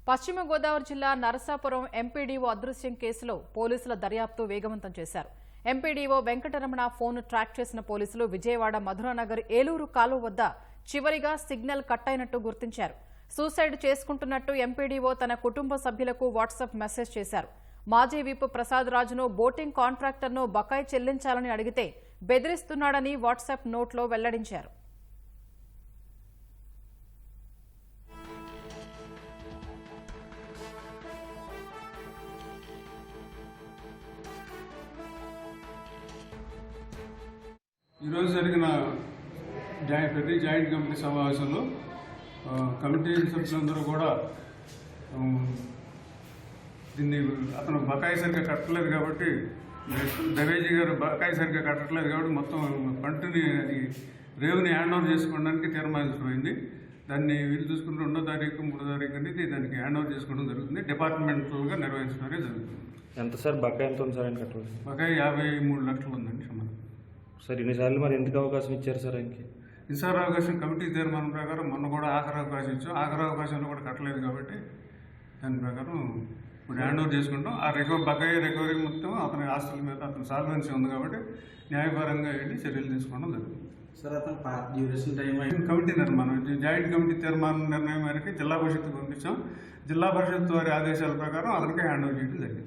పశ్చిమ గోదావరి జిల్లా నరసాపురం ఎంపీడీఓ అదృశ్యం కేసులో పోలీసుల దర్యాప్తు వేగవంతం చేశారు. ఎంపీడీఓ వెంకటరమణ ఫోన్ ట్రాక్ చేసిన పోలీసులు విజయవాడ మధురానగర్ ఏలూరు కాలువ వద్ద చివరిగా సిగ్నల్ కట్ అయినట్టు గుర్తించారు. సూసైడ్ చేసుకుంటున్నట్టు ఎంపీడీఓ తన కుటుంబ సభ్యులకు వాట్సాప్ మెసేజ్ చేశారు. మాజీ విప్ ప్రసాద్ రాజును బోటింగ్ కాంట్రాక్టర్ను బకాయి చెల్లించాలని అడిగితే బెదిరిస్తున్నాడని వాట్సాప్ నోట్లో వెల్లడించారు. ఈరోజు జరిగిన ప్రతి జాయింట్ కమిటీ సమావేశంలో కమిటీ సభ్యులందరూ కూడా దీన్ని అతను బకాయి సరిగ్గా కట్టలేదు కాబట్టి దవేజీ గారు బకాయి సరిగ్గా కట్టట్లేదు కాబట్టి మొత్తం పంటని రేవుని హ్యాండ్ ఓవర్ చేసుకోవడానికి తీర్మానించబడింది. దాన్ని వీలు చూసుకుంటే 2వ తారీఖు 3వ తారీఖు అనేది దానికి హ్యాండ్ ఓవర్ చేసుకోవడం జరుగుతుంది. డిపార్ట్మెంటల్గా నిర్వహించడం జరుగుతుంది. ఎంత సార్ బకాయి ఎంత ఉంది సార్ ఆయన కట్టలేదు? బకాయి 53 లక్షలు ఉందండి సుమారు. సార్ ఇన్నిసార్లు మరి ఎందుకు అవకాశం ఇచ్చారు సార్ ఆయనకి? ఈసారి అవకాశం కమిటీ తీర్మానం ప్రకారం మొన్న కూడా ఆఖరి అవకాశం ఇచ్చాం. ఆఖరి అవకాశంలో కూడా కట్టలేదు కాబట్టి దాని ప్రకారం ఇప్పుడు హ్యాండ్ ఓవర్ చేసుకుంటాం. ఆ బకాయి రికవరీ మొత్తం అతని ఆస్తుల మీద అతని సాల్వెన్సీ ఉంది కాబట్టి న్యాయపరంగా వెళ్ళి చర్యలు తీసుకోవడం జరుగుతుంది. సార్ అతను డ్యూరేషన్ టైం కమిటీ నిర్మాణం జాయింట్ కమిటీ తీర్మానం నిర్ణయం మేరకు జిల్లా పరిషత్కు పంపించాం. జిల్లా పరిషత్ వారి ఆదేశాల ప్రకారం అతనికి హ్యాండ్ ఓవర్ చేయడం జరిగింది.